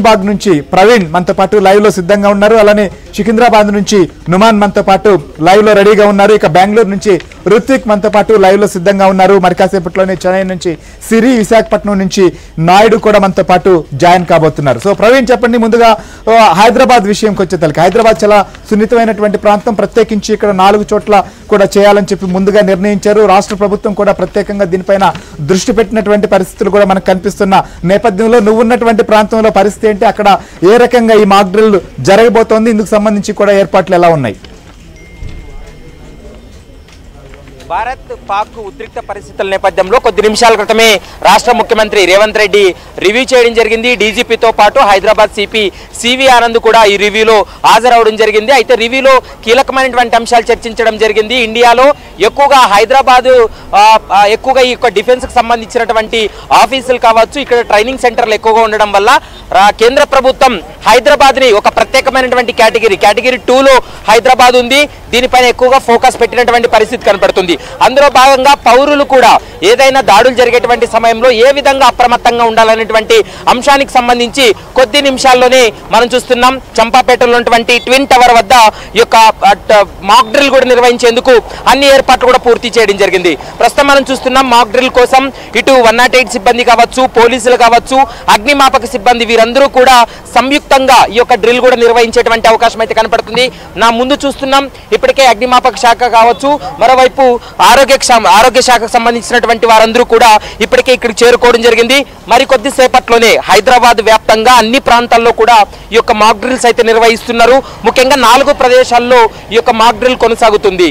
బాగ్ నుంచి ప్రవీణ్ మనతో పాటు లైవ్ లో సిద్ధంగా ఉన్నారు. అలానే సికింద్రాబాద్ నుంచి నుమాన్ మనతో పాటు లైవ్ లో రెడీగా ఉన్నారు. ఇక బెంగళూరు నుంచి రుత్విక్ మనతో పాటు లైవ్ లో సిద్ధంగా ఉన్నారు. మరి కాసేపట్లోనే చెన్నై నుంచి సిరి, విశాఖపట్నం నుంచి నాయుడు కూడా మనతో పాటు జాయిన్ కాబోతున్నారు. సో ప్రవీణ్ చెప్పండి, ముందుగా హైదరాబాద్ విషయంకి వచ్చేసరికి హైదరాబాద్ చాలా సున్నితమైనటువంటి ప్రాంతం, ప్రత్యేకించి ఇక్కడ 4 చోట్ల కూడా చేయాలని చెప్పి ముందుగా నిర్ణయించారు. రాష్ట్ర ప్రభుత్వం కూడా ప్రత్యేకంగా దీనిపైన దృష్టి పెట్టినటువంటి పరిస్థితులు కూడా మనకు కనిపిస్తున్న నేపథ్యంలో నువ్వున్నటువంటి ప్రాంతంలో పరిస్థితి ఏంటి, అక్కడ ఏ రకంగా ఈ మాక్ డ్రిల్ జరగబోతోంది, ఇందుకు సంబంధించి కూడా ఏర్పాట్లు ఎలా ఉన్నాయి? భారత్ పాక్ ఉద్రిక్త పరిస్థితుల నేపథ్యంలో కొద్ది నిమిషాల క్రితమే రాష్ట్ర ముఖ్యమంత్రి రేవంత్ రెడ్డి రివ్యూ చేయడం జరిగింది. డీజీపీతో పాటు హైదరాబాద్ సిపి సివి ఆనంద్ కూడా ఈ రివ్యూలో హాజరవడం జరిగింది. అయితే రివ్యూలో కీలకమైనటువంటి అంశాలు చర్చించడం జరిగింది. ఇండియాలో ఎక్కువగా హైదరాబాద్ ఎక్కువగా ఈ డిఫెన్స్ కి సంబంధించినటువంటి ఆఫీసులు కావచ్చు, ఇక్కడ ట్రైనింగ్ సెంటర్లు ఎక్కువగా ఉండడం వల్ల కేంద్ర ప్రభుత్వం హైదరాబాద్ ని ఒక ప్రత్యేకమైనటువంటి కేటగిరీ 2లో హైదరాబాద్ ఉంది, దీనిపైన ఎక్కువగా ఫోకస్ పెట్టినటువంటి పరిస్థితి కనపడుతుంది. అందులో భాగంగా పౌరులు కూడా ఏదైనా దాడులు జరిగేటువంటి సమయంలో ఏ విధంగా అప్రమత్తంగా ఉండాలనేటువంటి అంశానికి సంబంధించి కొద్ది నిమిషాల్లోనే మనం చూస్తున్నాం. చంపాపేటలో ఉన్నటువంటి ట్విన్ టవర్ వద్ద ఈ యొక్క మాక్ డ్రిల్ కూడా నిర్వహించేందుకు అన్ని ఏర్పాట్లు కూడా పూర్తి చేయడం జరిగింది. ప్రస్తుతం మనం చూస్తున్నాం మాక్ డ్రిల్ కోసం ఇటు 108 సిబ్బంది కావచ్చు, పోలీసులు కావచ్చు, అగ్నిమాపక సిబ్బంది వీరందరూ కూడా సంయుక్తంగా ఈ యొక్క డ్రిల్ కూడా నిర్వహించేటువంటి అవకాశం అయితే కనపడుతుంది. నా ముందు చూస్తున్నాం ఇప్పటికే అగ్నిమాపక శాఖ కావచ్చు, మరోవైపు ఆరోగ్య శాఖకు సంబంధించినటువంటి వారందరూ కూడా ఇప్పటికే ఇక్కడికి చేరుకోవడం జరిగింది. మరి కొద్దిసేపట్లోనే హైదరాబాద్ వ్యాప్తంగా అన్ని ప్రాంతాల్లో కూడా ఈ యొక్క మాక్ డ్రిల్స్ అయితే నిర్వహిస్తున్నారు. ముఖ్యంగా 4 ప్రదేశాల్లో ఈ యొక్క మాక్ డ్రిల్ కొనసాగుతుంది.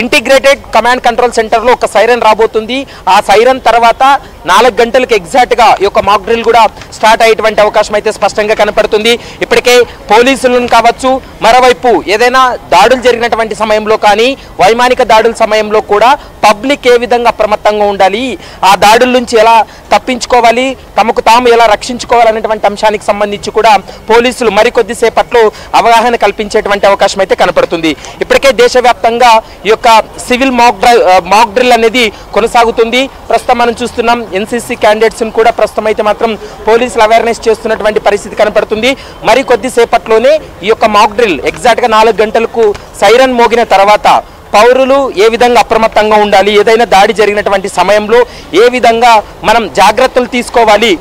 ఇంటిగ్రేటెడ్ కమాండ్ కంట్రోల్ సెంటర్ లో ఒక సైరన్ రాబోతుంది. ఆ సైరన్ తర్వాత 4 గంటలకు ఎగ్జాక్ట్ గా ఈ యొక్క మాక్ డ్రిల్ కూడా స్టార్ట్ అయ్యేటువంటి అవకాశం అయితే స్పష్టంగా కనపడుతుంది. ఇప్పటికే పోలీసులను కావచ్చు, మరోవైపు ఏదైనా దాడులు జరిగినటువంటి సమయంలో కానీ వైమానిక దాడుల సమయంలో కూడా పబ్లిక్ ఏ విధంగా అప్రమత్తంగా ఉండాలి, ఆ దాడుల నుంచి ఎలా తప్పించుకోవాలి, తమకు తాము ఎలా రక్షించుకోవాలనేటువంటి అంశానికి సంబంధించి కూడా పోలీసులు మరికొద్ది సేపట్లో అవగాహన కల్పించేటువంటి అవకాశం అయితే కనపడుతుంది. ఇప్పటికే దేశవ్యాప్తంగా ఈ యొక్క సివిల్ మాక్ డ్రిల్ అనేది కొనసాగుతుంది. ప్రస్తుతం మనం చూస్తున్నాం ఎన్సీసీ క్యాండిడేట్స్ కూడా ప్రస్తుతం అయితే మాత్రం పోలీసులు అవేర్నెస్ చేస్తున్నటువంటి పరిస్థితి కనపడుతుంది. మరి కొద్ది సేపట్లోనే ఈ యొక్క మాక్ డ్రిల్ ఎగ్జాక్ట్ గా 4 గంటలకు సైరన్ మోగిన తర్వాత పౌరులు ఏ విధంగా అప్రమత్తంగా ఉండాలి, ఏదైనా దాడి జరిగినటువంటి సమయంలో ఏ విధంగా మనం జాగ్రత్తలు తీసుకోవాలి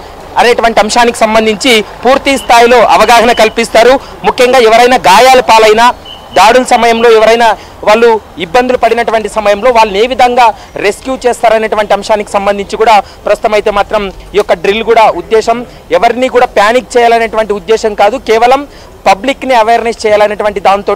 అనేటువంటి అంశానికి సంబంధించి పూర్తి స్థాయిలో అవగాహన కల్పిస్తారు. ముఖ్యంగా ఎవరైనా గాయాల పాలైనా, దాడుల సమయంలో ఎవరైనా వాళ్ళు ఇబ్బందులు పడినటువంటి సమయంలో వాళ్ళని ఏ విధంగా రెస్క్యూ చేస్తారనేటువంటి అంశానికి సంబంధించి కూడా ప్రస్తుతం అయితే మాత్రం ఈ యొక్క డ్రిల్ కూడా ఉద్దేశం ఎవరిని కూడా ప్యానిక్ చేయాలనేటువంటి ఉద్దేశం కాదు, కేవలం పబ్లిక్ ని అవేర్నెస్ చేయాలనేటువంటి దాంతో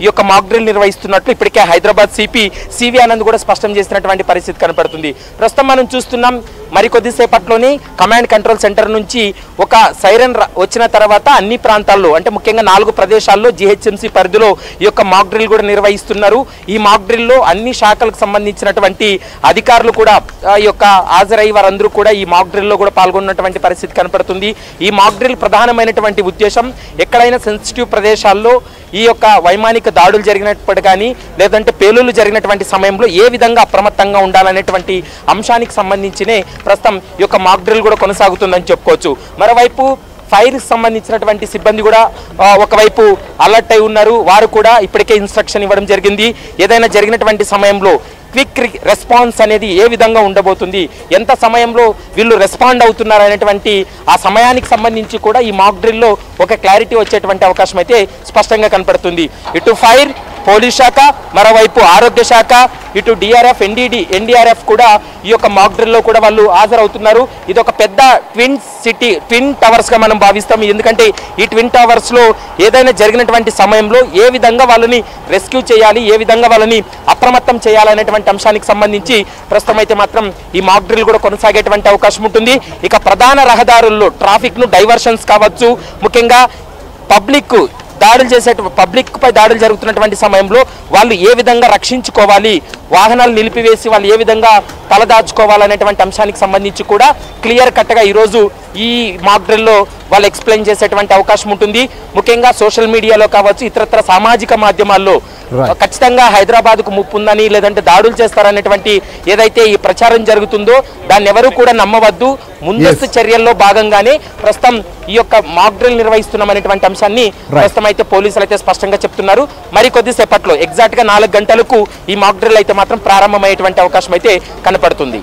ఈ యొక్క మాక్ డ్రిల్ నిర్వహిస్తున్నట్లు ఇప్పటికే హైదరాబాద్ సిపి సివి ఆనంద్ కూడా స్పష్టం చేసినటువంటి పరిస్థితి కనపడుతుంది. ప్రస్తుతం మనం చూస్తున్నాం మరికొద్దిసేపట్లోని కమాండ్ కంట్రోల్ సెంటర్ నుంచి ఒక సైరన్ వచ్చిన తర్వాత అన్ని ప్రాంతాల్లో అంటే ముఖ్యంగా 4 ప్రదేశాల్లో జిహెచ్ఎంసీ పరిధిలో ఈ యొక్క మాక్ డ్రిల్ కూడా నిర్వహిస్తున్నారు. ఈ మాక్ డ్రిల్లో అన్ని శాఖలకు సంబంధించినటువంటి అధికారులు కూడా ఈ యొక్క హాజరయ్యి వారందరూ కూడా ఈ మాక్ డ్రిల్లో కూడా పాల్గొన్నటువంటి పరిస్థితి కనపడుతుంది. ఈ మాక్ డ్రిల్ ప్రధానమైనటువంటి ఉద్దేశం ఎక్కడైనా సెన్సిటివ్ ప్రదేశాల్లో ఈ యొక్క వైమానిక దాడులు జరిగినప్పుడు కానీ లేదంటే పేలుళ్లు జరిగినటువంటి సమయంలో ఏ విధంగా అప్రమత్తంగా ఉండాలనేటువంటి అంశానికి సంబంధించినే ప్రస్తుతం ఈ యొక్క మాక్ డ్రిల్ కూడా కొనసాగుతుందని చెప్పుకోవచ్చు. మరోవైపు ఫైర్ సంబంధించినటువంటి సిబ్బంది కూడా ఒకవైపు అలర్ట్ అయి ఉన్నారు. వారు కూడా ఇప్పటికే ఇన్స్ట్రక్షన్ ఇవ్వడం జరిగింది. ఏదైనా జరిగినటువంటి సమయంలో క్విక్ రెస్పాన్స్ అనేది ఏ విధంగా ఉండబోతుంది, ఎంత సమయంలో వీళ్ళు రెస్పాండ్ అవుతున్నారు అనేటువంటి ఆ సమయానికి సంబంధించి కూడా ఈ మాక్ డ్రిల్లో ఒక క్లారిటీ వచ్చేటువంటి అవకాశం అయితే స్పష్టంగా కనపడుతుంది. ఇటు ఫైర్, పోలీస్ శాఖ, మరోవైపు ఆరోగ్య శాఖ, ఇటు డిఆర్ఎఫ్, ఎన్డీఆర్ఎఫ్ కూడా ఈ యొక్క మాక్ డ్రిల్లో కూడా వాళ్ళు హాజరవుతున్నారు. ఇది ఒక పెద్ద ట్విన్ టవర్స్ గా మనం భావిస్తాం. ఎందుకంటే ఈ ట్విన్ టవర్స్ లో ఏదైనా జరిగినటువంటి సమయంలో ఏ విధంగా వాళ్ళని రెస్క్యూ చేయాలి, ఏ విధంగా వాళ్ళని అప్రమత్తం చేయాలనేటువంటి అంశానికి సంబంధించి ప్రస్తుతం అయితే మాత్రం ఈ మాక్ డ్రిల్ కూడా కొనసాగేటువంటి అవకాశం ఉంటుంది. ఇక ప్రధాన రహదారుల్లో ట్రాఫిక్ ను డైవర్షన్స్ కావచ్చు, ముఖ్యంగా పబ్లిక్ పై దాడులు జరుగుతున్నటువంటి సమయంలో వాళ్ళు ఏ విధంగా రక్షించుకోవాలి, వాహనాలు నిలిపివేసి వాళ్ళు ఏ విధంగా తలదాచుకోవాలనేటువంటి అంశానికి సంబంధించి కూడా క్లియర్ కట్గా ఈరోజు ఈ మాక్ డ్రిల్లో వాళ్ళు ఎక్స్ప్లెయిన్ చేసేటువంటి అవకాశం ఉంటుంది. ముఖ్యంగా సోషల్ మీడియాలో కావచ్చు, ఇతరత్ర సామాజిక మాధ్యమాల్లో ఖచ్చితంగా హైదరాబాద్కు ముప్పు ఉందని లేదంటే దాడులు చేస్తారనేటువంటి ఏదైతే ఈ ప్రచారం జరుగుతుందో దాన్ని ఎవరు కూడా నమ్మవద్దు. ముందస్తు చర్యల్లో భాగంగానే ప్రస్తుతం ఈ యొక్క మాక్ డ్రిల్ నిర్వహిస్తున్నామనేటువంటి అంశాన్ని ప్రస్తుతం అయితే పోలీసులు అయితే స్పష్టంగా చెప్తున్నారు. మరి కొద్దిసేపట్లో ఎగ్జాక్ట్ గా 4 గంటలకు ఈ మాక్ డ్రిల్ అయితే మాత్రం ప్రారంభమయ్యేటువంటి అవకాశం అయితే కనపడుతుంది.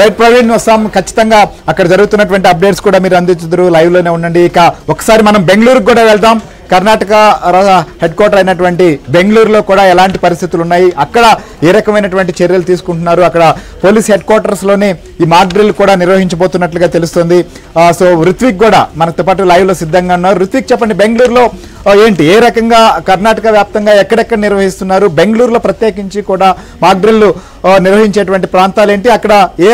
రైట్ ప్రవీణ్, ఖచ్చితంగా అక్కడ జరుగుతున్నటువంటి అప్డేట్స్ కూడా మీరు అందించుదురు, లైవ్ లోనే ఉండండి. ఇక ఒకసారి మనం బెంగళూరుకు కూడా వెళ్దాం. కర్ణాటక హెడ్ క్వార్టర్ అయినటువంటి బెంగళూరులో కూడా ఎలాంటి పరిస్థితులు ఉన్నాయి, అక్కడ ఏ రకమైనటువంటి చర్యలు తీసుకుంటున్నారు, అక్కడ పోలీస్ హెడ్ క్వార్టర్స్ లోనే ఈ మాక్ డ్రిల్ కూడా నిర్వహించబోతున్నట్లుగా తెలుస్తుంది. సో ఋత్విక్ కూడా మనతో పాటు లైవ్ లో సిద్ధంగా ఉన్నారు. ఋత్విక్, చెప్పండి, బెంగళూరులో ఏంటి, ఏ రకంగా కర్ణాటక వ్యాప్తంగా ఎక్కడెక్కడ నిర్వహిస్తున్నారు, బెంగళూరులో ప్రత్యేకించి కూడా మాక్ డ్రిల్ నిర్వహించేటువంటి ప్రాంతాలు ఏంటి, అక్కడ ఏ